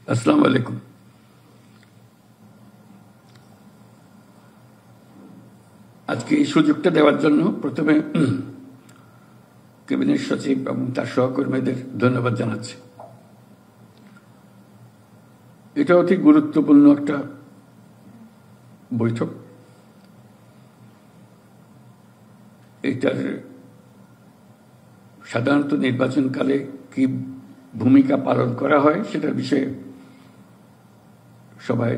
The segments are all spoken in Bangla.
আসসালামু আলাইকুম। আজকে এই সুযোগটা দেওয়ার জন্য প্রথমে ক্যাবিনেট সচিব এবং তার সহকর্মীদের ধন্যবাদ জানাচ্ছি। এটা অতি গুরুত্বপূর্ণ একটা বৈঠক। এটার সাধারণত নির্বাচনকালে কি ভূমিকা পালন করা হয় সেটার বিষয়ে সবাই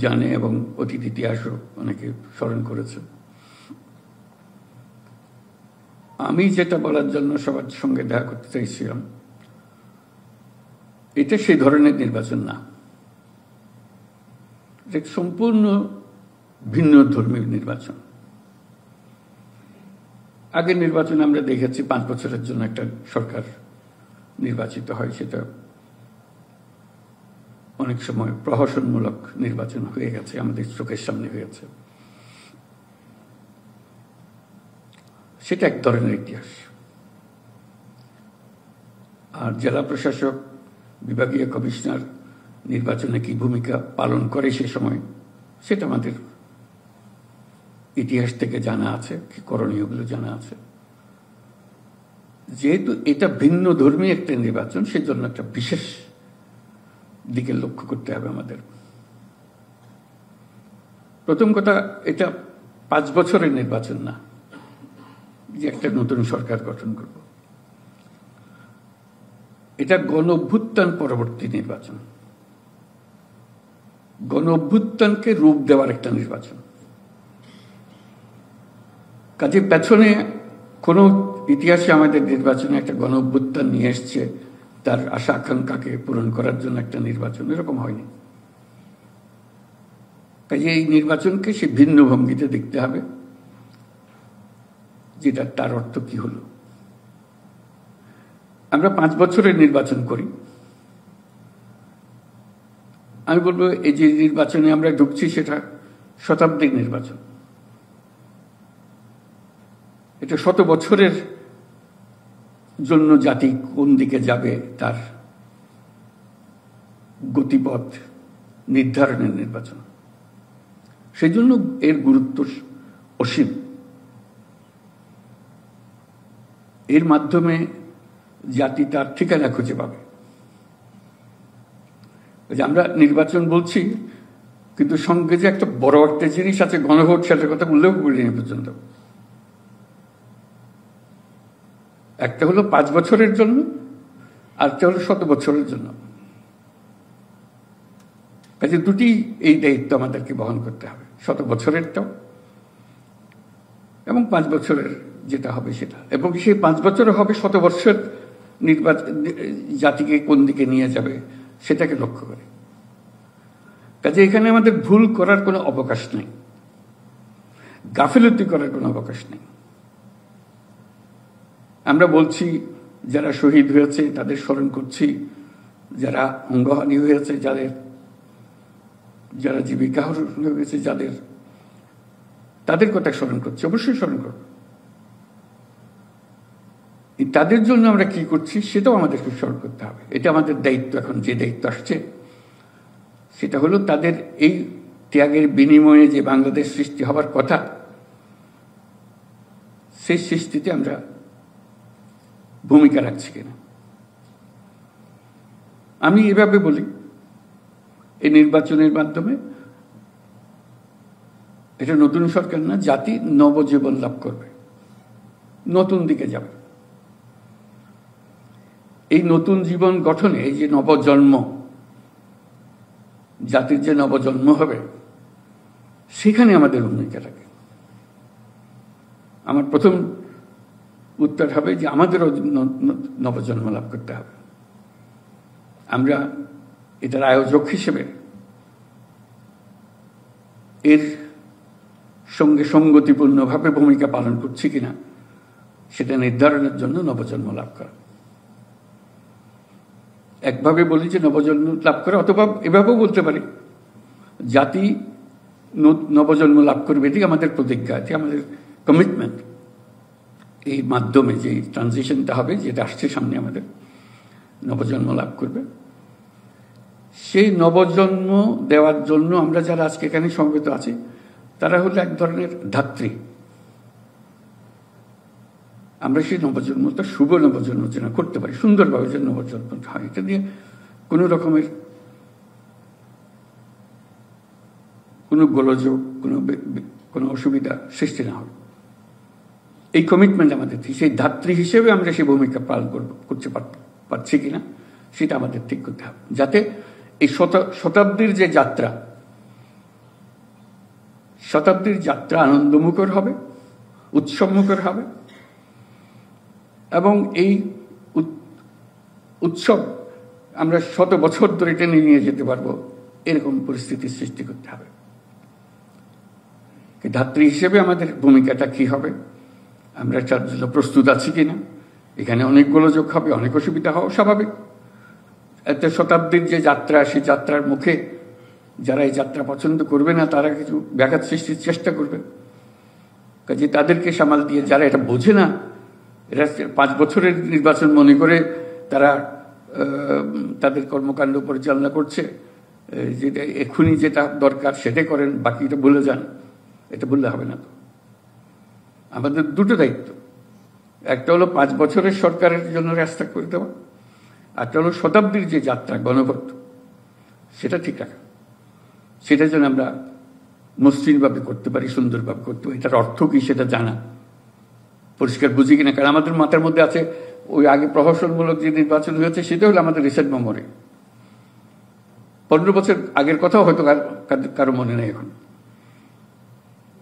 জানে এবং অতীত ইতিহাসও অনেকে স্মরণ করেছে। আমি যেটা বলার জন্য সবার সঙ্গে দেখা করতে চাইছিলাম, এটা সেই ধরনের নির্বাচন না, এটা সম্পূর্ণ ভিন্ন ধর্মীয় নির্বাচন। আগের নির্বাচনে আমরা দেখেছি 5 বছরের জন্য একটা সরকার নির্বাচিত হয়, সেটা অনেক সময় প্রহসনমূলক নির্বাচন হয়ে গেছে, আমাদের চোখের সামনে হয়েছে। সেটা এক ধরনের ইতিহাস। আর জেলা প্রশাসক, বিভাগীয় কমিশনার নির্বাচনে কি ভূমিকা পালন করে সে সময়, সেটা আমাদের ইতিহাস থেকে জানা আছে, কি করণীয়গুলো জানা আছে। যেহেতু এটা ভিন্ন ধর্মী একটা নির্বাচন, সেজন্য একটা বিশেষ দিকে লক্ষ্য করতে হবে আমাদের। প্রথম কথা, এটা 5 বছরের নির্বাচন না যে একটা নতুন সরকার গঠন করব। এটা গণ-অভ্যুত্থান পরবর্তী নির্বাচন, গণ-অভ্যুত্থানকে রূপ দেওয়ার একটা নির্বাচন। কাজে পেছনে কোনো ইতিহাসে আমাদের নির্বাচনে একটা গণ-অভ্যুত্থান নিয়ে এসছে তার আশা আকাঙ্ক্ষাকে পূরণ করার জন্য একটা নির্বাচন, এরকম হয়নি। কাজে এই নির্বাচনকে সে ভিন্ন ভঙ্গিতে দেখতে হবে, যেটা তার অর্থ কি হলো। আমরা 5 বছরের নির্বাচন করি। আমি বলবো এই যে নির্বাচনে আমরা ঢুকছি সেটা শতাব্দীর নির্বাচন। এটা 100 বছরের জন্য জাতি কোন দিকে যাবে তার গতিপথ নির্ধারণের নির্বাচন। সেই জন্য এর গুরুত্ব অসীম। এর মাধ্যমে জাতি তার ঠিকানা খুঁজে পাবে। আমরা নির্বাচন বলছি, কিন্তু সঙ্গে যে একটা বড় একটা জিনিস আছে গণভোট, সেটার কথা উল্লেখ করিনি পর্যন্ত। একটা হলো 5 বছরের জন্য, আর একটা হলো 100 বছরের জন্য। কাজে দুটি এই দায়িত্ব আমাদেরকে বহন করতে হবে, 100 বছরেরটাও এবং 5 বছরের যেটা হবে সেটা। এবং সেই 5 বছরে হবে 100 বছর নির্বাচন জাতিকে কোন দিকে নিয়ে যাবে সেটাকে লক্ষ্য করে। কাজে এখানে আমাদের ভুল করার কোনো অবকাশ নেই, গাফিলতি করার কোনো অবকাশ নেই। আমরা বলছি যারা শহীদ হয়েছে তাদের স্মরণ করছি, যারা অঙ্গহানি হয়েছে, যারা জীবিকা হয়েছে, তাদের কথা স্মরণ করছি, অবশ্যই স্মরণ করব। তাদের জন্য আমরা কি করছি সেটাও আমাদেরকে স্মরণ করতে হবে। এটা আমাদের দায়িত্ব। এখন যে দায়িত্ব আসছে সেটা হলো তাদের এই ত্যাগের বিনিময়ে যে বাংলাদেশ সৃষ্টি হবার কথা, সেই সৃষ্টিতে আমরা ভূমিকা রাখছি কিনা। আমি এভাবে বলি, এই নির্বাচনের মাধ্যমে এটা নতুন সরকার না, জাতি নবজীবন লাভ করবে, নতুন দিকে যাবে। এই নতুন জীবন গঠনে এই যে নবজন্ম, জাতির যে নবজন্ম হবে, সেখানে আমাদের ভূমিকা থাকে। আমার প্রথম উত্তর হবে যে আমাদেরও নবজন্ম লাভ করতে হবে। আমরা এটার আয়োজক হিসেবে এর সঙ্গে সঙ্গতিপূর্ণভাবে ভূমিকা পালন করছি কিনা সেটা নির্ধারণের জন্য নবজন্ম লাভ করা। একভাবে বলি যে নবজন্ম লাভ করা, অথবা এভাবেও বলতে পারি জাতি নবজন্ম লাভ করবে, এটি আমাদের প্রতিজ্ঞা, এটি আমাদের কমিটমেন্ট। এই মাধ্যমে যে ট্রানজিশনটা হবে, যেটা আসছে সামনে, আমাদের নবজন্ম লাভ করবে, সেই নবজন্ম দেওয়ার জন্য আমরা যারা আজকে এখানে সমবেত আছি তারা হলো এক ধরনের ধাত্রী। আমরা সেই নবজন্মটা শুভ নবজন্ম যেন করতে পারি, সুন্দরভাবে যেন নবজন্ম হয়, এটা দিয়ে কোনো রকমের কোনো গোলযোগ, কোনো অসুবিধা সৃষ্টি না হবে, এই কমিটমেন্ট আমাদের। সেই ধাত্রী হিসেবে আমরা সেই ভূমিকা পালন করতে পারছি কিনা সেটা আমাদের ঠিক করতে হবে, যাতে এই শতাব্দীর যে যাত্রা, শতাব্দীর যাত্রা আনন্দমুখর হবে, উৎসবমুখর হবে, এবং এই উৎসব আমরা 100 বছর ধরে টেনে নিয়ে যেতে পারবো, এরকম পরিস্থিতির সৃষ্টি করতে হবে। ধাত্রী হিসেবে আমাদের ভূমিকাটা কি হবে, আমরা তার জন্য প্রস্তুত আছি কিনা। এখানে অনেক গোলযোগ হবে, অনেক অসুবিধা হওয়া স্বাভাবিক। একটা শতাব্দীর যে যাত্রা, সেই যাত্রার মুখে যারা এই যাত্রা পছন্দ করবে না তারা কিছু ব্যাঘাত সৃষ্টির চেষ্টা করবে, কাজে তাদেরকে সামাল দিয়ে, যারা এটা বোঝে না, এরা 5 বছরের নির্বাচন মনে করে তারা তাদের কর্মকাণ্ড পরিচালনা করছে, যেটা এক্ষুনি যেটা দরকার সেটাই করেন, বাকিটা ভুলে যান, এটা বললে হবে না। তো আমাদের দুটো দায়িত্ব, একটা হলো 5 বছরের সরকারের জন্য রাস্তা করে দেওয়া, একটা হলো শতাব্দীর যে যাত্রা গণভোট, সেটা ঠিক রাখা, সেটা যেন আমরা মসৃণভাবে করতে পারি, সুন্দরভাবে করতে পারি। এটার অর্থ কি সেটা জানা, পরিষ্কার বুঝি কিনা। কারণ আমাদের মাথার মধ্যে আছে ওই আগে প্রহসনমূলক যে নির্বাচন হয়েছে সেটা হলো আমাদের রিসেন্ট মেমোরি, 15 বছর আগের কথাও হয়তো কারো মনে নেই এখন।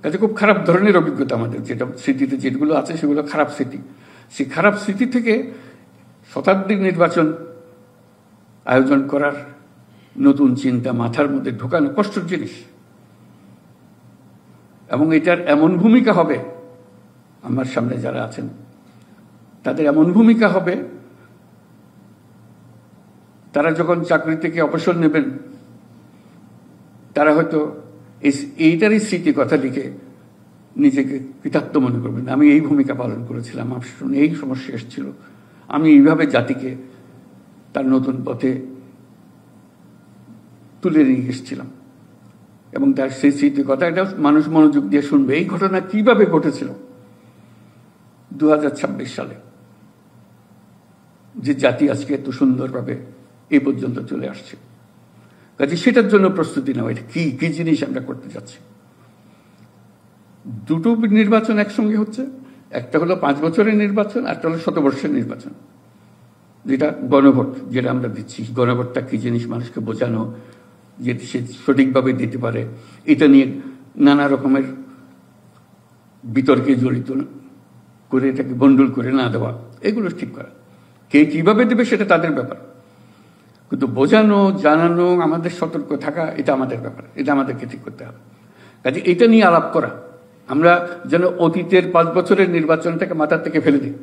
কাজে খুব খারাপ ধরনের অভিজ্ঞতা আমাদের, যেটা স্মৃতিতে যেগুলো আছে সেগুলো খারাপ স্মৃতি। সেই খারাপ স্মৃতি থেকে শতাব্দীর নির্বাচন আয়োজন করার নতুন চিন্তা মাথার মধ্যে ঢোকানো কষ্টের জিনিস, এবং এটার এমন ভূমিকা হবে, আমার সামনে যারা আছেন তাদের এমন ভূমিকা হবে, তারা যখন চাকরি থেকে অবসর নেবেন তারা হয়তো এইটারই স্মৃতি কথা লিখে নিজেকে কৃতার্থ মনে করবেন, আমি এই ভূমিকা পালন করেছিলাম, আমার শুনে এই সমস্যা এসেছিল, আমি এইভাবে জাতিকে তার নতুন পথে তুলে নিয়ে এসেছিলাম। এবং তার সেই স্মৃতি কথা এটা মানুষ মনোযোগ দিয়ে শুনবে, এই ঘটনা কিভাবে ঘটেছিল 2026 সালে, যে জাতি আজকে এত সুন্দরভাবে এই পর্যন্ত চলে আসছে। কাজে সেটার জন্য প্রস্তুতি নেওয়া, এটা কি কি জিনিস আমরা করতে যাচ্ছি। দুটো নির্বাচন একসঙ্গে হচ্ছে, একটা হলো 5 বছরের নির্বাচন, একটা হলো 100 বর্ষের নির্বাচন, যেটা গণভোট, যেটা আমরা দিচ্ছি। গণভোটটা কি জিনিস মানুষকে বোঝানো, যে সে সঠিকভাবে দিতে পারে, এটা নিয়ে নানা রকমের বিতর্কে জড়িত করে এটাকে বন্ডল করে না দেওয়া, এগুলো ঠিক করা। কে কিভাবে দেবে সেটা তাদের ব্যাপার, কিন্তু বোঝানো, জানানো, আমাদের সতর্ক থাকা, এটা আমাদের ব্যাপার, এটা আমাদেরকে ঠিক করতে হবে। কাজে এটা নিয়ে আলাপ করা, আমরা যেন অতীতের 5 বছরের নির্বাচনটাকে মাথার থেকে ফেলে দিই।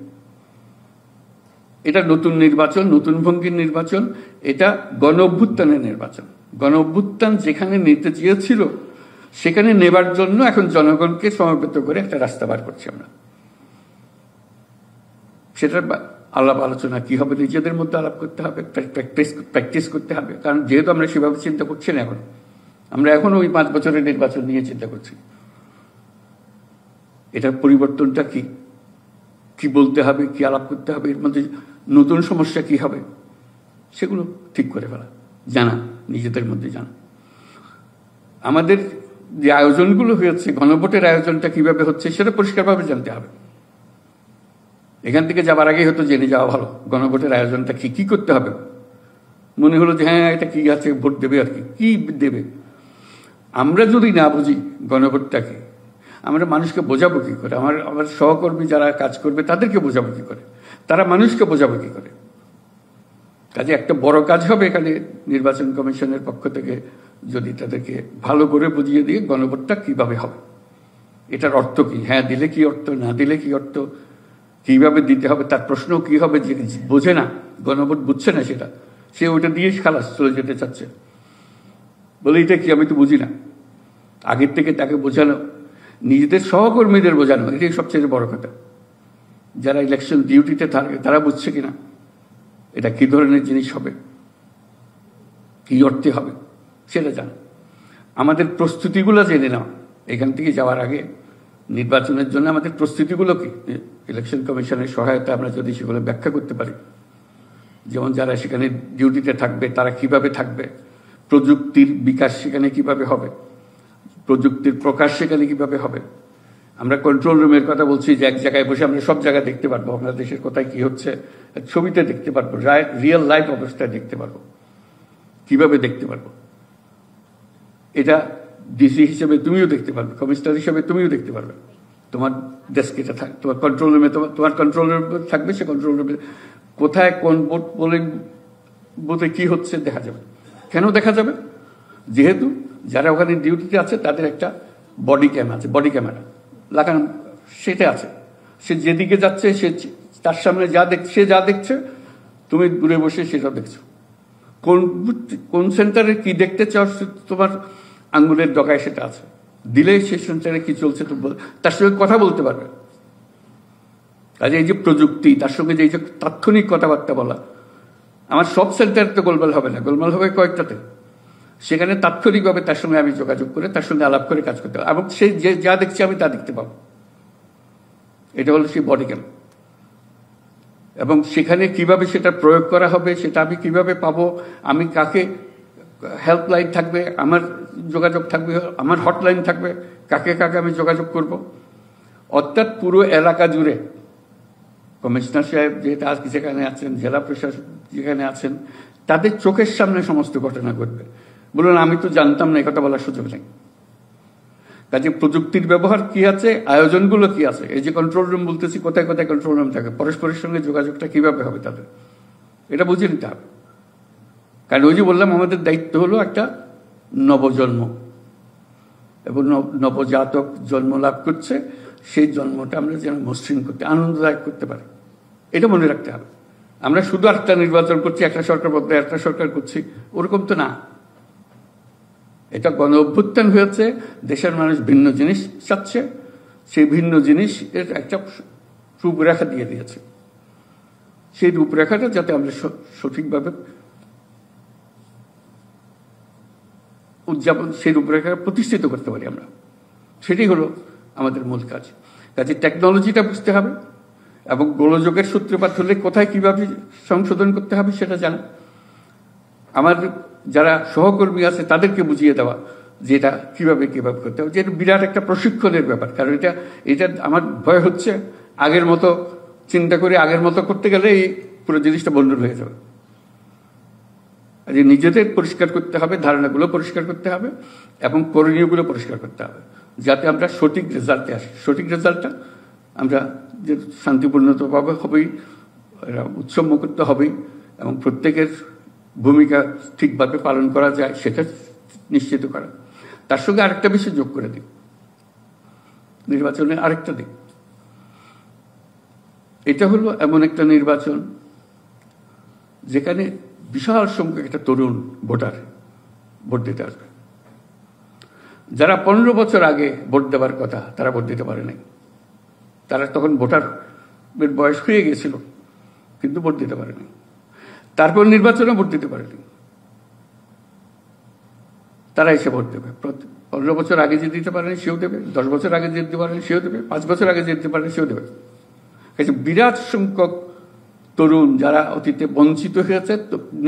এটা নতুন নির্বাচন, নতুন ভঙ্গির নির্বাচন, এটা গণ অভ্যুত্থানের নির্বাচন। গণ অভ্যুত্থান যেখানে নিতে চেয়েছিল সেখানে নেবার জন্য এখন জনগণকে সমবেত করে একটা রাস্তা বার করছি আমরা। সেটার আলাপ আলোচনা কি হবে, নিজেদের মধ্যে আলাপ করতে হবে, প্র্যাকটিস করতে হবে। কারণ যেহেতু আমরা সেভাবে চিন্তা করছি না এখন, আমরা এখন ওই 5 বছরের নির্বাচন নিয়ে চিন্তা করছি। এটার পরিবর্তনটা কি, কি বলতে হবে, কি আলাপ করতে হবে, এর মধ্যে নতুন সমস্যা কি হবে, সেগুলো ঠিক করে ফেলা, জানা, নিজেদের মধ্যে জানা। আমাদের যে আয়োজনগুলো হয়েছে, গণভোটের আয়োজনটা কিভাবে হচ্ছে সেটা পরিষ্কারভাবে জানতে হবে। এখান থেকে যাবার আগে হয়তো জেনে যাওয়া ভালো গণভোটের আয়োজনটা কি কি করতে হবে। মনে হলো যে হ্যাঁ এটা কি আছে, ভোট দেবে আর কি দেবে। আমরা যদি না বুঝি গণভোটটাকে, আমরা মানুষকে বোঝাবো কি করে? আমার সহকর্মী যারা কাজ করবে তাদেরকে বোঝাবো কি করে? তারা মানুষকে বোঝাবো কি করে? কাজে একটা বড় কাজ হবে এখানে নির্বাচন কমিশনের পক্ষ থেকে, যদি তাদেরকে ভালো করে বুঝিয়ে দিয়ে গণভোটটা কিভাবে হবে, এটার অর্থ কি, হ্যাঁ দিলে কি অর্থ, না দিলে কি অর্থ, কিভাবে দিতে হবে, তার প্রশ্ন কি হবে। যে বোঝে না, গণভোট বুঝছে না, সেটা সে ওইটা দিয়ে খালাস চলে যেতে চাচ্ছে, বলে এটা কি আমি তো বুঝি না। আগের থেকে তাকে বোঝানো, নিজেদের সহকর্মীদের বোঝানো, এটাই সবচেয়ে বড় কথা। যারা ইলেকশন ডিউটিতে থাকে তারা বুঝছে কিনা এটা কি ধরনের জিনিস হবে, কী অর্থে হবে সেটা জানা, আমাদের প্রস্তুতিগুলো জেনে নেওয়া, এখান থেকে যাওয়ার আগে নির্বাচনের জন্য আমাদের প্রস্তুতিগুলো কি, ইলেকশন কমিশনের সহায়তা আমরা যদি সেগুলো ব্যাখ্যা করতে পারি, যেমন যারা সেখানে ডিউটিতে থাকবে তারা কিভাবে থাকবে, প্রযুক্তির বিকাশ সেখানে কিভাবে হবে, প্রযুক্তির প্রকাশ সেখানে কিভাবে হবে। আমরা কন্ট্রোল রুমের কথা বলছি যে এক জায়গায় বসে আমরা সব জায়গায় দেখতে পারবো, আমরা দেশের কোথায় কি হচ্ছে ছবিতে দেখতে পারবো, রিয়েল লাইফ অবস্থায় দেখতে পারবো, কিভাবে দেখতে পারবো। এটা ডিসি হিসেবে তুমিও দেখতে পারবে, কমিশনার হিসেবে তুমিও দেখতে পারবে, তোমার ডেস্কে এটা থাকবে, তোমার কন্ট্রোল রুমে তোমার কন্ট্রোল রুম থাকবে, সে কন্ট্রোল রুমে কোথায় কোন পোলিং বুথে কি হচ্ছে দেখা যাবে। কেন দেখা যাবে? যেহেতু যারা ওখানে ডিউটিতে আছে তাদের একটা বডি ক্যাম আছে, বডি ক্যামেরা লাগানো, সেটা আছে, সে যেদিকে যাচ্ছে সে তার সামনে সে যা দেখছে তুমি দূরে বসে সেটাও দেখছো। কোন সেন্টারে কি দেখতে চাও তোমার আঙ্গুলের ডগায় সেটা আছে, দিলে সেই সেন্টারে কি চলছে তার সঙ্গে কথা বলতে পারবে। কাজে এই যে প্রযুক্তি, তার সঙ্গে যে এই যে তাৎক্ষণিক কথাবার্তা বলা, আমার সব সেন্টারে তো গোলমাল হবে না, গোলমাল হবে কয়েকটাতে, সেখানে তাৎক্ষণিকভাবে তার সঙ্গে আমি যোগাযোগ করে তার সঙ্গে আলাপ করে কাজ করতে হবে, এবং সে যে যা দেখছে আমি তা দেখতে পাবো। এটা হলো সেই বডি ক্যাম। এবং সেখানে কিভাবে সেটা প্রয়োগ করা হবে সেটা আমি কিভাবে পাবো, আমি কাকে, হেল্পলাইন থাকবে, আমার যোগাযোগ থাকবে, আমার হটলাইন থাকবে, কাকে কাকে আমি যোগাযোগ করব। অর্থাৎ পুরো এলাকা জুড়ে কমিশনার সাহেব যেটা আজকে যেখানে আছেন, জেলা প্রশাসক যেখানে আছেন, তাদের চোখের সামনে সমস্ত ঘটনা ঘটবে। বলুন আমি তো জানতাম না, এই কথা বলার সুযোগ নেই। কাজে প্রযুক্তির ব্যবহার কি আছে, আয়োজনগুলো কি আছে, এই যে কন্ট্রোল রুম বলতেছি, কোথায় কোথায় কন্ট্রোল রুম থাকে, পরস্পরের সঙ্গে যোগাযোগটা কিভাবে হবে তাদের, এটা বুঝে নিতে হবে। কারণ ওই যে বললাম আমাদের দায়িত্ব হলো একটা নবজন্ম, এবং নবজাতক জন্ম লাভ করছে, সেই জন্মটা আমরা যেন মসৃণ করতে, আনন্দদায়ক করতে পারি, এটা মনে রাখতে হবে। আমরা শুধু একটা নির্বাচন করছি, একটা সরকার বদলে একটা সরকার করছি, ওরকম তো না। এটা গণ অভ্যুত্থান হয়েছে, দেশের মানুষ ভিন্ন জিনিস চাচ্ছে, সেই ভিন্ন জিনিস এর একটা রূপরেখা দিয়ে দিয়েছে। সেই রূপরেখাটা যাতে আমরা সঠিকভাবে উদযাপন, সেই রূপরেখা প্রতিষ্ঠিত করতে পারি আমরা, সেটাই হলো আমাদের মূল কাজ। কাজে টেকনোলজিটা বুঝতে হবে, এবং গোলযোগের সূত্রপাত হলে কোথায় কিভাবে সংশোধন করতে হবে সেটা জানা, আমার যারা সহকর্মী আছে তাদেরকে বুঝিয়ে দেওয়া যে এটা কিভাবে কিভাবে করতে হবে। যেটা বিরাট একটা প্রশিক্ষণের ব্যাপার, কারণ এটা আমার ভয় হচ্ছে আগের মতো চিন্তা করে আগের মতো করতে গেলে এই পুরো জিনিসটা বন্ডল হয়ে যাবে। নিজেদের পরিষ্কার করতে হবে, ধারণাগুলো পরিষ্কার করতে হবে, এবং করণীয়গুলো পরিষ্কার করতে হবে, যাতে আমরা সঠিক রেজাল্টে আসি। সঠিক রেজাল্টটা আমরা যে শান্তিপূর্ণভাবে হবেই, উৎসব করতে হবেই, এবং প্রত্যেকের ভূমিকা ঠিকভাবে পালন করা যায় সেটা নিশ্চিত করা। তার সঙ্গে আরেকটা বিষয় যোগ করে দিই, নির্বাচনের আরেকটা দিক, এটা হলো এমন একটা নির্বাচন যেখানে বিশাল সংখ্যক একটা তরুণ ভোটার ভোট দিতে আসবে। যারা 15 বছর আগে ভোট দেওয়ার কথা তারা ভোট দিতে পারে নাই, তারা তখন ভোটার বয়স হয়ে গেছিল কিন্তু ভোট দিতে পারেনি, তারপর নির্বাচনে ভোট দিতে পারেনি, তারা এসে ভোট দেবে। 15 বছর আগে যে দিতে পারেনি সেও দেবে, 10 বছর আগে যে দিতে পারেনি সেও দেবে, 5 বছর আগে যে দিতে পারেনি সেও দেবে। বিরাট সংখ্যক তরুণ যারা অতীতে বঞ্চিত হয়েছে,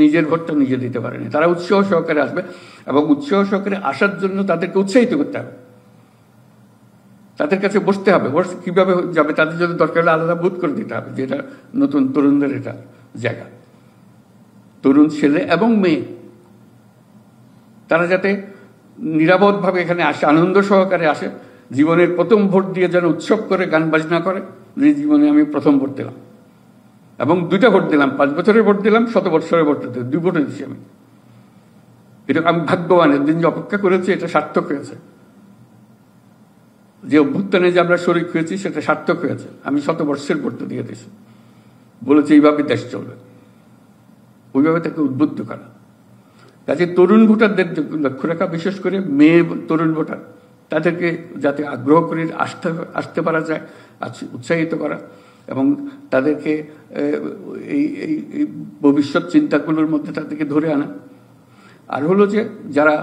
নিজের ভোটটা নিজে দিতে পারেনি, তারা উৎসাহ সহকারে আসবে, এবং উৎসাহ সহকারে আসার জন্য তাদেরকে উৎসাহিত করতে হবে, তাদের কাছে বসতে হবে। কিভাবে যাবে, তাদের জন্য দরকার হলে আলাদা বুথ করে দিতে হবে, যেটা নতুন তরুণদের এটা জায়গা। তরুণ ছেলে এবং মেয়ে তারা যাতে নিরাপদভাবে এখানে আসে, আনন্দ সহকারে আসে, জীবনের প্রথম ভোট দিয়ে যেন উৎসব করে গান বাজনা করে, যে জীবনে আমি প্রথম ভোট দিলাম, এবং 2টা ভোট দিলাম, 5 বছরের ভোট দিলাম, 100 বছরের ভোট দিলাম, 2 ভোটে দিচ্ছি আমি। এটা আমি ভাগ্যবানের দিন যে অপেক্ষা করেছি, এটা সার্থক হয়েছে। যে অভ্যুত্থানে যে আমরা শরিক হয়েছি সেটা সার্থক হয়েছে। আমি 100 বর্ষের ভোটটা দিয়ে দিয়েছি, বলেছি এইভাবে দেশ চলবে, ওইভাবে তাকে উদ্বুদ্ধ করা। কাজে তরুণ ভোটারদের লক্ষ্য রাখা, বিশেষ করে মেয়ে তরুণ ভোটার, তাদেরকে যাতে আগ্রহ করে আসতে পারা যায়, উৎসাহিত করা, এবং তাদেরকে এই ভবিষ্যৎ চিন্তাগুলোর মধ্যে তাদেরকে ধরে আনা। আর হলো যে যারা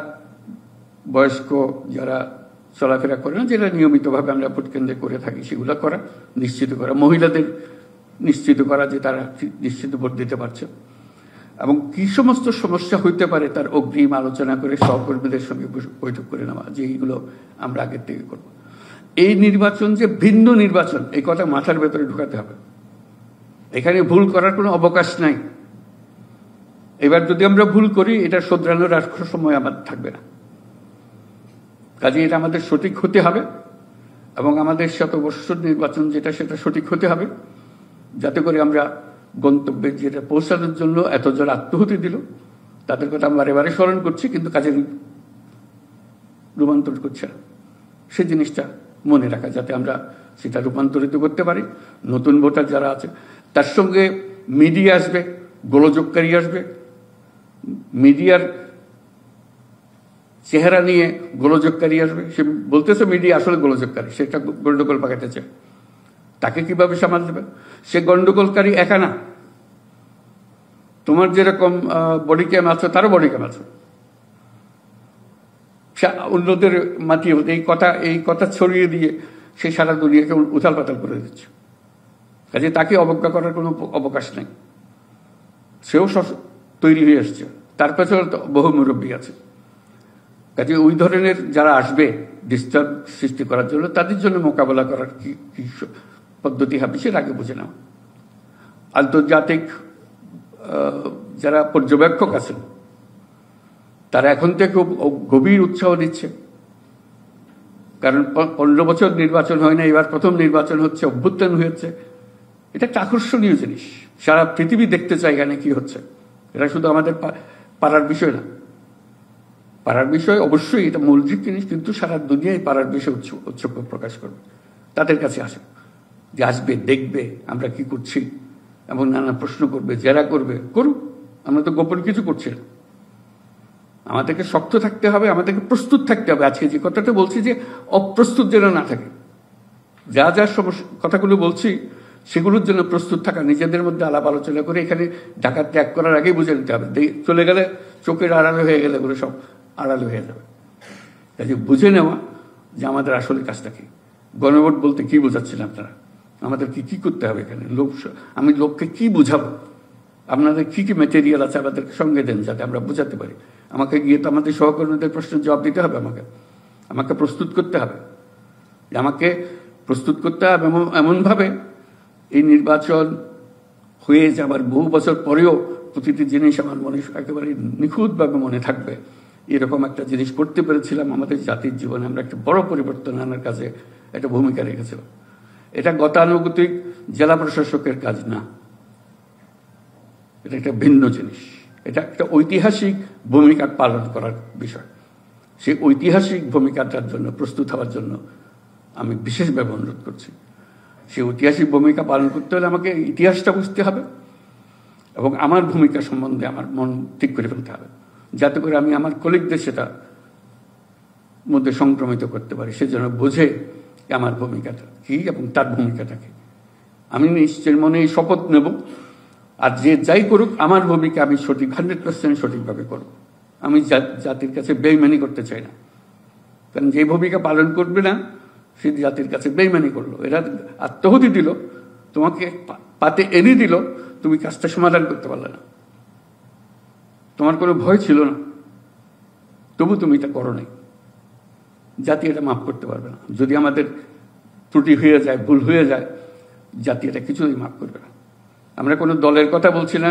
বয়স্ক, যারা চলাফেরা করে না, যেটা নিয়মিতভাবে আমরা ভোট কেন্দ্রে করে থাকি, সেগুলো করা, নিশ্চিত করা, মহিলাদের নিশ্চিত করা যে তারা নিশ্চিত ভোট দিতে পারছে, এবং কি সমস্ত সমস্যা হইতে পারে তার অগ্রিম আলোচনা করে সহকর্মীদের সঙ্গে বৈঠক করে নেওয়া, যে এইগুলো আমরা আগের থেকে করব। এই নির্বাচন যে ভিন্ন নির্বাচন, এই কথা মাথার ভেতরে ঢুকাতে হবে। এখানে ভুল করার কোনো অবকাশ নাই। এবার যদি আমরা ভুল করি, এটা শোধরানোর আর সময় আমাদের থাকবে না। কাজে এটা আমাদের সঠিক হতে হবে, এবং আমাদের শতবর্ষর নির্বাচন যেটা, সেটা সঠিক হতে হবে, যাতে করে আমরা গন্তব্যে যেটা পৌঁছানোর জন্য এতজন আত্মহুতি দিল, তাদের কথা আমরা বারে স্মরণ করছি, কিন্তু কাজে রূপান্তর করছে না। সেই জিনিসটা মনে রাখা, যাতে আমরা সেটা রূপান্তরিত করতে পারি। নতুন ভোটার যারা আছে, তার সঙ্গে মিডিয়া আসবে, গোলযোগকারী আসবে, মিডিয়ার চেহারা নিয়ে গোলযোগকারী আসবে। সে বলতেছে মিডিয়া আসলে গোলযোগকারী, সেটা গন্ডগোল পাকাতে চায়। তাকে কিভাবে সামাল দেবে? সে গন্ডগোলকারী একা না, তোমার যেরকম বডি ক্যাম আছে, তারও বডি ক্যাম আছে। অন্যদের মাতিয়ে এই কথা ছড়িয়ে দিয়ে সে সারা দুনিয়াকে উথাল পাতাল করে দিচ্ছে। কাজে তাকে অবজ্ঞা করার কোনো অবকাশ নেই। সেও তৈরি হয়ে আসছে, তার পেছনে বহু মুরব্বী আছে। কাজে ওই ধরনের যারা আসবে ডিস্টার্ব সৃষ্টি করার জন্য, তাদের জন্য মোকাবেলা করার কি পদ্ধতি হবে সেটা আগে বুঝে নেওয়া। আন্তর্জাতিক যারা পর্যবেক্ষক আছেন, তারা এখন থেকে খুব গভীর উৎসাহ দিচ্ছে, কারণ 15 বছর নির্বাচন হয় না, এবার প্রথম নির্বাচন হচ্ছে, অভ্যুত্থান হয়েছে। এটা একটা আকর্ষণীয় জিনিস, সারা পৃথিবী দেখতে চায় এখানে কি হচ্ছে। এটা শুধু আমাদের পাড়ার বিষয় না, পাড়ার বিষয় অবশ্যই এটা মৌলিক জিনিস, কিন্তু সারা দুনিয়ায় পাড়ার বিষয়ে উৎসুক প্রকাশ করবে। তাদের কাছে আসে, যে আসবে, দেখবে আমরা কি করছি, এবং নানা প্রশ্ন করবে, জেরা করবে, করুক। আমরা তো গোপন কিছু করছি না। আমাদেরকে শক্ত থাকতে হবে, আমাদেরকে প্রস্তুত থাকতে হবে। আজকে যে কথাটা বলছি, যে অপ্রস্তুত যেন না থাকে। যা যা কথাগুলো বলছি, সেগুলোর জন্য প্রস্তুত থাকা, নিজেদের মধ্যে আলাপ আলোচনা করে এখানে ঢাকা ত্যাগ করার আগেই বুঝে নিতে হবে। চলে গেলে, চোখের আড়ালে হয়ে গেলে ওগুলো সব আড়ালে হয়ে যাবে। কাজে বুঝে নেওয়া যে আমাদের আসলে কাজটা কি। গণভোট বলতে কি বোঝাচ্ছেন আপনারা? আমাদের কি করতে হবে এখানে? আমি লোককে কি বুঝাবো? আপনাদের কি মেটেরিয়াল আছে আমাদেরকে সঙ্গে দেন, যাতে আমরা বুঝাতে পারি। আমাকে গিয়ে তো আমাদের সহকর্মীদের প্রশ্নের জবাব দিতে হবে, আমাকে প্রস্তুত করতে হবে। আমাকে প্রস্তুত করতে হবে এমনভাবে, এই নির্বাচন হয়ে যাবার বহু বছর পরেও প্রতিটি জিনিস আমার মনে একেবারে নিখুঁতভাবে মনে থাকবে। এরকম একটা জিনিস করতে পেরেছিলাম আমাদের জাতির জীবনে। আমরা একটা বড় পরিবর্তন আনার কাজে একটা ভূমিকা রেখেছিলাম। এটা গতানুগতিক জেলা প্রশাসকের কাজ না, এটা একটা ভিন্ন জিনিস। এটা একটা ঐতিহাসিক ভূমিকা পালন করার বিষয়। সেই ঐতিহাসিক ভূমিকাটার জন্য প্রস্তুত হওয়ার জন্য আমি বিশেষভাবে অনুরোধ করছি। সেই ঐতিহাসিক ভূমিকা পালন করতে হলে আমাকে ইতিহাসটা বুঝতে হবে, এবং আমার ভূমিকা সম্বন্ধে আমার মন ঠিক করে ফেলতে হবে, যাতে করে আমি আমার কলিগদের সেটা মধ্যে সংক্রমিত করতে পারি। সেজন্য বোঝে আমার ভূমিকাটা কি এবং তার ভূমিকাটা কি। আমি নিশ্চয় মনে এই শপথ নেব, আর যে যাই করুক, আমার ভূমিকা আমি 100% সঠিকভাবে করব। আমি জাতির কাছে বেইমানি করতে চাই না, কারণ যে ভূমিকা পালন করবে না, সে জাতির কাছে বেইমানি করলো। এরা আত্মহুতি দিল, তোমাকে পাতে এনে দিল, তুমি কাজটা সমাধান করতে পারলে না, তোমার কোনো ভয় ছিল না, তবু তুমি এটা করো নাই। জাতি এটা মাফ করতে পারবে না। যদি আমাদের ত্রুটি হয়ে যায়, ভুল হয়ে যায়, জাতি এটা কিছুই মাফ করবে না। আমরা কোনো দলের কথা বলছি না,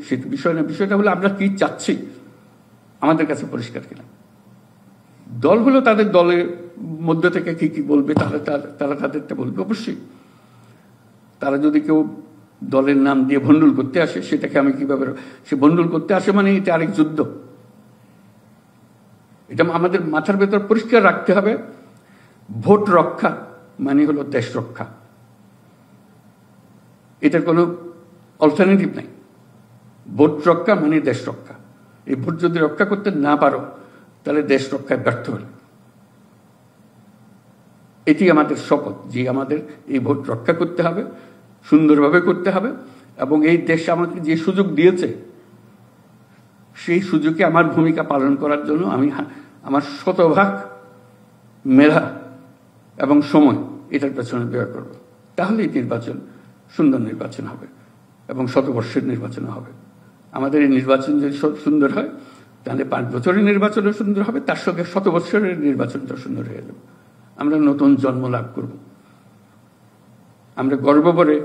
সে বিষয় না। বিষয়টা হলো আমরা কি চাচ্ছি, আমাদের কাছে পরিষ্কার কিনা। দল হলো তাদের দলের মধ্যে থেকে কি বলবে, তারা তাদেরটা বলবে। অবশ্যই তারা যদি কেউ দলের নাম দিয়ে ভণ্ডুল করতে আসে, সেটাকে আমি কিভাবে, সে ভণ্ডুল করতে আসে মানে এটা আরেক যুদ্ধ। এটা আমাদের মাথার ভেতর পরিষ্কার রাখতে হবে। ভোট রক্ষা মানে হলো দেশ রক্ষা, এটার কোনো অল্টারনেটিভ নাই। ভোট রক্ষা মানে দেশ রক্ষা। এই ভোট যদি রক্ষা করতে না পারো, তাহলে দেশ রক্ষায় ব্যর্থ হলে। এটি আমাদের শপথ, যে আমাদের এই ভোট রক্ষা করতে হবে, সুন্দরভাবে করতে হবে, এবং এই দেশ আমাকে যে সুযোগ দিয়েছে সেই সুযোগে আমার ভূমিকা পালন করার জন্য আমি আমার শতভাগ মেধা এবং সময় এটার পেছনে ব্যয় করব। তাহলেই নির্বাচন সুন্দর নির্বাচন হবে এবং শতবর্ষের নির্বাচন হবে। আমাদের এই নির্বাচন যদি সুন্দর হয় তাহলে 5 বছরের নির্বাচনও সুন্দর হবে, তার সঙ্গে শতবর্ষের নির্বাচনটা সুন্দর হয়ে যাবে। আমরা নতুন জন্ম লাভ করব। আমরা গর্ব করে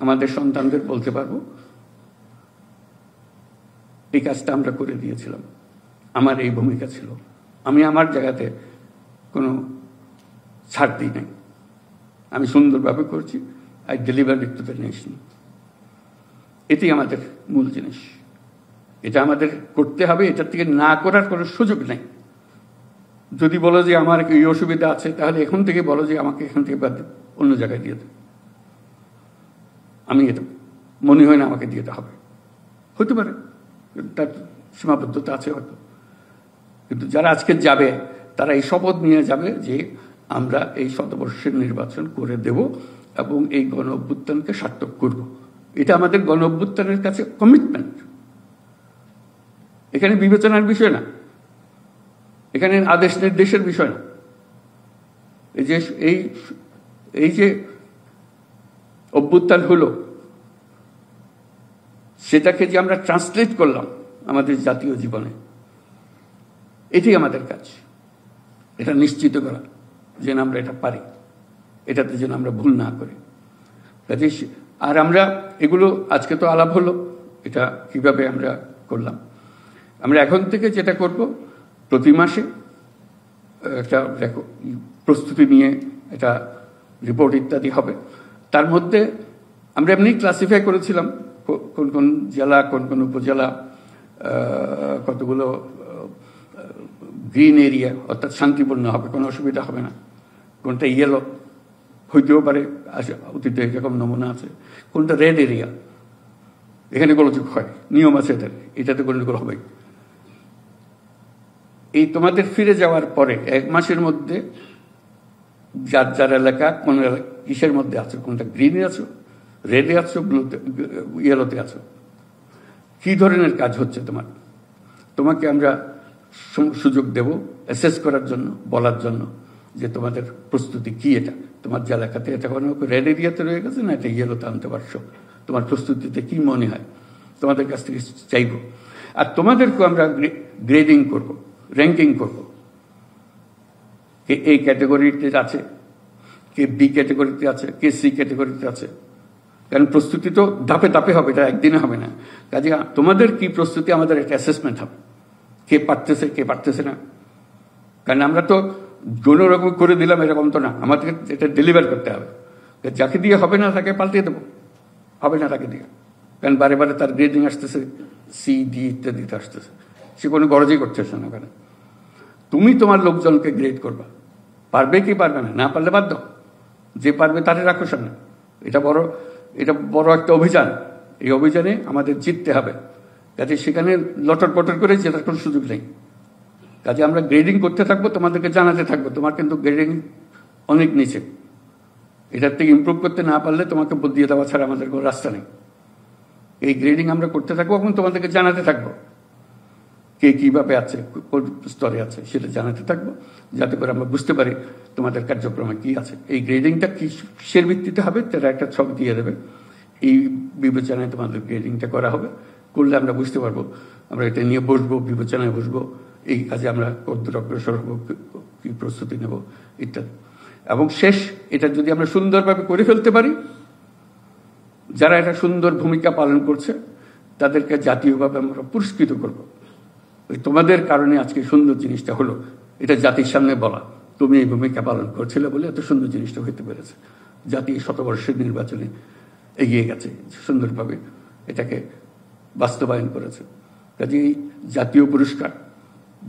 আমাদের সন্তানদের বলতে পারবো এই কাজটা আমরা করে দিয়েছিলাম, আমার এই ভূমিকা ছিল, আমি আমার জায়গাতে কোনো ছাড় দিই নাই, আমি সুন্দরভাবে করছি, I deliver it to the nation. এটি আমাদের মূল জিনিস, এটা আমাদের করতে হবে, এটার থেকে না করার কোনো সুযোগ নেই। যদি বলো যে আমার এই অসুবিধা আছে, তাহলে এখন থেকে বলো যে আমাকে এখান থেকে বাদ অন্য জায়গায় দিয়ে দেবে, আমি এটা মনে হয় না আমাকে দিয়ে হবে, হতে পারে তার সীমাবদ্ধতা আছে হয়তো, কিন্তু যারা আজকে যাবে তারা এই শপথ নিয়ে যাবে যে আমরা এই শতবর্ষের নির্বাচন করে দেব এবং এই গণ অভ্যুত্থানকে সার্থক করব। এটা আমাদের গণ অভ্যুত্থানের কাছে কমিটমেন্ট। এখানে বিবেচনার বিষয় না, এখানে আদেশ নির্দেশের বিষয় না। এই যে অভ্যুত্থান হলো, সেটাকে যে আমরা ট্রান্সলেট করলাম আমাদের জাতীয় জীবনে, এটাই আমাদের কাজ। এটা নিশ্চিত করা যেন আমরা এটা পারি, এটাতে যেন আমরা ভুল না করি। কাজে আর আমরা এগুলো আজকে তো আলাপ হলো, এটা কিভাবে আমরা করলাম। আমরা এখন থেকে যেটা করব, প্রতি মাসে একটা প্রস্তুতি নিয়ে এটা রিপোর্ট ইত্যাদি হবে। তার মধ্যে আমরা এমনি ক্লাসিফাই করেছিলাম কোন কোন জেলা, কোন কোন উপজেলা, কতগুলো গ্রিন এরিয়া, অর্থাৎ শান্তিপূর্ণ হবে, কোনো অসুবিধা হবে না, কোনটা ইয়েলো হইতেও পারে, অতীতে এরকম নমুনা আছে, কোনটা রেড এরিয়া, এখানে গোলযোগ হয়, নিয়ম আছে এটার, এটাতে গন্ডগোল হবে। এই তোমাদের ফিরে যাওয়ার পরে 1 মাসের মধ্যে যার যার এলাকা কোন কিসের মধ্যে আছো, কোনটা গ্রিনে আছো, রেডে আছো, ব্লুতে, ইয়েলোতে আছো, কি ধরনের কাজ হচ্ছে তোমাকে আমরা সুযোগ দেব অ্যাসেস করার জন্য, বলার জন্য যে তোমাদের প্রস্তুতি কি, এটা তোমার যে এলাকাতে এটা কোনো রেড এরিয়াতে রয়ে গেছে না, এটা ইয়েলোতে আনতে পারছো, তোমার প্রস্তুতিতে কি মনে হয় তোমাদের কাছ থেকে চাইব। আর তোমাদেরকেও আমরা গ্রেডিং করব, র্যাঙ্কিং করব, কে এই ক্যাটেগরিতে আছে, কে বি ক্যাটেগরিতে আছে, কে সি ক্যাটেগরিতে আছে। কারণ প্রস্তুতি তো ধাপে ধাপে হবে, এটা একদিনে হবে না। কাজে তোমাদের কি প্রস্তুতি, আমাদের একটা অ্যাসেসমেন্ট হবে, কে পারতেছে কে পারতেছে না। কারণ আমরা তো কোনো রকম করে দিলাম এরকম তো না, আমাদেরকে এটা ডেলিভার করতে হবে। যাকে দিয়ে হবে না তাকে পাল্টিয়ে দেবো, হবে না তাকে দিয়ে। কারণ বারে বারে তার গ্রেডিং আসতেছে, সি ডি ইত্যাদিতে আসতেছে, সে কোনো গরজই করতেছে না। কারণ তুমি তোমার লোকজনকে গ্রেড করবা, পারবে কি পারবে না, না পারলে বাদ দাও, যে পারবে তারে রাখো সামনে। এটা বড় একটা অভিযান, এই অভিযানে আমাদের জিততে হবে। কাজে সেখানে লটর পটর করে জেতার কোনো সুযোগ নেই। কাজে আমরা গ্রেডিং করতে থাকবো, তোমাদেরকে জানাতে থাকবো তোমার কিন্তু গ্রেডিং অনেক নিচে, এটার থেকে ইমপ্রুভ করতে না পারলে তোমাকে বুদ্ধিয়ে দেওয়া ছাড়া আমাদের কোনো রাস্তা নেই। এই গ্রেডিং আমরা করতে থাকবো এবং তোমাদেরকে জানাতে থাকবো কে কিভাবে আছে, কোন স্তরে আছে, সেটা জানাতে থাকবো, যাতে করে আমরা বুঝতে পারি তোমাদের কার্যক্রমে কি আছে। এই গ্রেডিংটা কিসের ভিত্তিতে হবে তারা একটা ছক দিয়ে দেবে, এই বিবেচনায় তোমাদের গ্রেডিংটা করা হবে। করলে আমরা বুঝতে পারবো, আমরা এটা নিয়ে বসবো, বিবেচনায় বসবো, এই কাজে আমরা কতদূর অগ্রসর হবো, কি প্রস্তুতি নেব ইত্যাদি। এবং শেষ এটা যদি আমরা সুন্দরভাবে করে ফেলতে পারি, যারা এটা সুন্দর ভূমিকা পালন করছে তাদেরকে জাতীয়ভাবে আমরা পুরস্কৃত করব। তোমাদের কারণে আজকে সুন্দর জিনিসটা হলো, এটা জাতির সামনে বলা, তুমি এই ভূমিকা পালন করছিলে বলে এত সুন্দর জিনিসটা হইতে পেরেছে। জাতি শতবর্ষের নির্বাচনে এগিয়ে গেছে, সুন্দরভাবে এটাকে বাস্তবায়ন করেছে। কাজে এই জাতীয় পুরস্কার,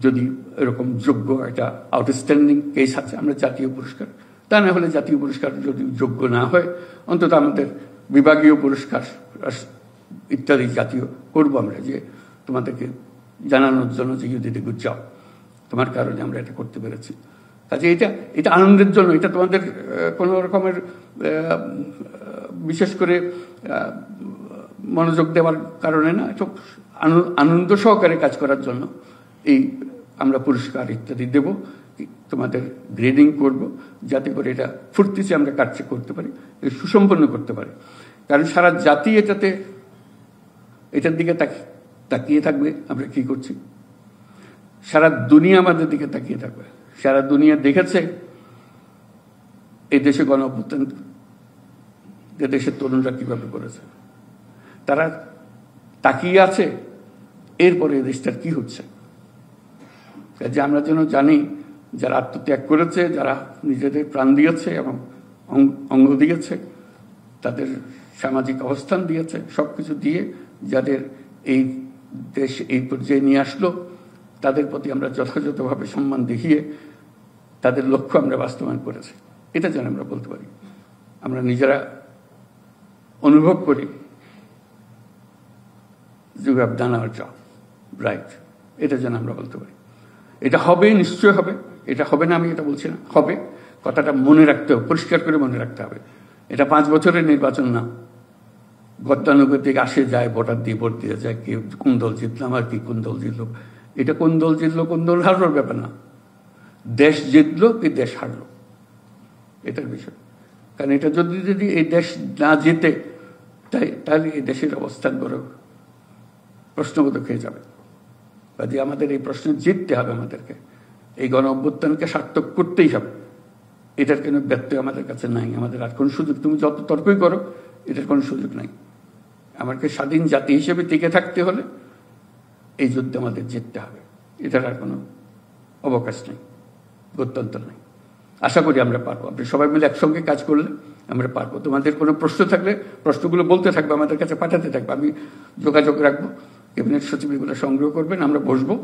যদি এরকম যোগ্য একটা আউটস্ট্যান্ডিং কেস আছে, আমরা জাতীয় পুরস্কার, তা না হলে জাতীয় পুরস্কার যদি যোগ্য না হয় অন্তত আমাদের বিভাগীয় পুরস্কার ইত্যাদি জাতীয় করবো আমরা, যে তোমাদেরকে জানানোর জন্য যে you did a good job, তোমার কারণে আমরা এটা করতে পেরেছি। কাজে এটা আনন্দের জন্য, এটা তোমাদের কোনো রকমের বিশেষ করে মনোযোগ দেওয়ার কারণে না, এটা আনন্দ সহকারে কাজ করার জন্য এই আমরা পুরস্কার ইত্যাদি দেব, তোমাদের গ্রেডিং করব, যাতে করে এটা ফুর্তিতে আমরা কাজটা করতে পারি, সুসম্পন্ন করতে পারি। কারণ সারা জাতি এটার দিকে তাকিয়ে থাকবে আমরা কি করছি, সারা দুনিয়া আমাদের দিকে তাকিয়ে থাকবে। সারা দুনিয়া দেখেছে এই দেশে গণঅভ্যুত্থান দেশের তরুণরা কিভাবে করেছে, তারা তাকিয়ে আছে এরপরে এই দেশটার কি হচ্ছে। যে আমরা যেন জানি যারা আত্মত্যাগ করেছে, যারা নিজেদের প্রাণ দিয়েছে এবং অঙ্গ দিয়েছে, তাদের সামাজিক অবস্থান দিয়েছে, সবকিছু দিয়ে যাদের এই দেশ এই পর্যায়ে নিয়ে আসলো, তাদের প্রতি আমরা যথাযথভাবে সম্মান দেখিয়ে তাদের লক্ষ্য আমরা বাস্তবায়ন করেছি, এটা যেন আমরা বলতে পারি। আমরা নিজেরা অনুভব করি you have done our job right, এটা যেন আমরা বলতে পারি। এটা হবে, নিশ্চয় হবে, এটা হবে না আমি এটা বলছি না, হবে। কথাটা মনে রাখতে হবে, পরিষ্কার করে মনে রাখতে হবে। এটা 5 বছরের নির্বাচন না, গতানুগতিক আসে যায়, ভোটার দিয়ে ভোট দিয়ে যায়, কে কোন দল জিতলাম আর কি কোন দল জিতলো, এটা কোন দল জিতলো কোন দল হারলোর ব্যাপার না, দেশ জিতলো কি দেশ হারলো এটার বিষয়। কারণ এটা যদি এই দেশ না জিতে তাহলে এই দেশের অবস্থান করে প্রশ্নবোধক হয়ে যাবে। কাজে আমাদের এই প্রশ্ন জিততে হবে, আমাদেরকে এই গণ অভ্যুত্থানকে সার্থক করতেই হবে। এটার কোনো ব্যত্যয় আমাদের কাছে নাই, আমাদের আর কোনো সুযোগ, তুমি যত তর্কই করো এটার কোনো সুযোগ নাই। আমাকে স্বাধীন জাতি হিসেবে টিকে থাকতে হলে এই যুদ্ধে আমাদের জিততে হবে, এটার আর কোনো অবকাশ নেই, গত্যন্তর নেই। আশা করি আমরা পারবো, আপনি সবাই মিলে একসঙ্গে কাজ করলে আমরা পারবো। তোমাদের কোনো প্রশ্ন থাকলে প্রশ্নগুলো বলতে থাকবে, আমাদের কাছে পাঠাতে থাকবে, আমি যোগাযোগ রাখবো, ক্যাবিনেট সচিব এগুলো সংগ্রহ করবেন, আমরা বসবো,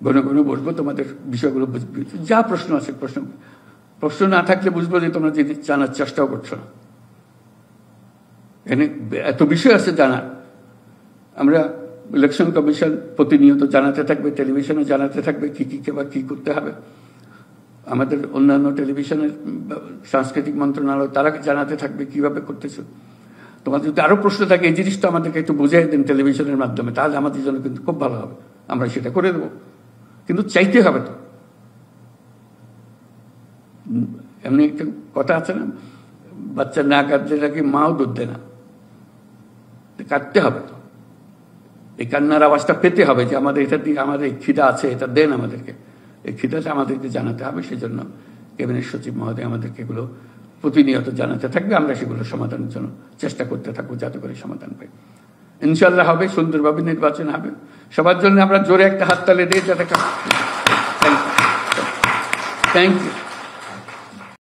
ঘন ঘন বসবো, তোমাদের বিষয়গুলো বুঝবে। যা প্রশ্ন আছে প্রশ্ন না থাকলে বুঝবো যে তোমরা যদি জানার চেষ্টাও করছো না। এখানে এত বিষয় আছে জানার। আমরা ইলেকশন কমিশন প্রতিনিয়ত জানাতে থাকবে, টেলিভিশনে জানাতে থাকবে কি কি করতে হবে। আমাদের অন্যান্য টেলিভিশনের সাংস্কৃতিক মন্ত্রণালয় তারা জানাতে থাকবে কিভাবে করতেছে। তোমাদের যদি আরো প্রশ্ন থাকে এই জিনিসটা আমাদেরকে একটু বুঝিয়ে দেন টেলিভিশনের মাধ্যমে, তাহলে আমাদের জন্য কিন্তু খুব ভালো হবে, আমরা সেটা করে দেবো। কিন্তু চাইতে হবে তো, এমনি একটা কথা আছে না, বাচ্চা না কাঁদলে নাকি মাও দুধ দেয় না, কাঁদতে হবে তো, এই কান্নার আওয়াজটা পেতে হবে যে আমাদের এটা দিয়ে আমাদের খিদা আছে, এটা দেন আমাদেরকে, এই খিদাটা আমাদেরকে জানাতে হবে। সেজন্য ক্যাবিনেট সচিব মহোদয় আমাদেরকে এগুলো প্রতিনিয়ত জানাতে থাকবে, আমরা সেগুলো সমাধানের জন্য চেষ্টা করতে থাকবো যাতে করে সমাধান পাই। ইনশাল্লাহ হবে, সুন্দরভাবে নির্বাচন হবে। সবার জন্য আমরা জোরে একটা হাততালি দিই যাতে। Thank you.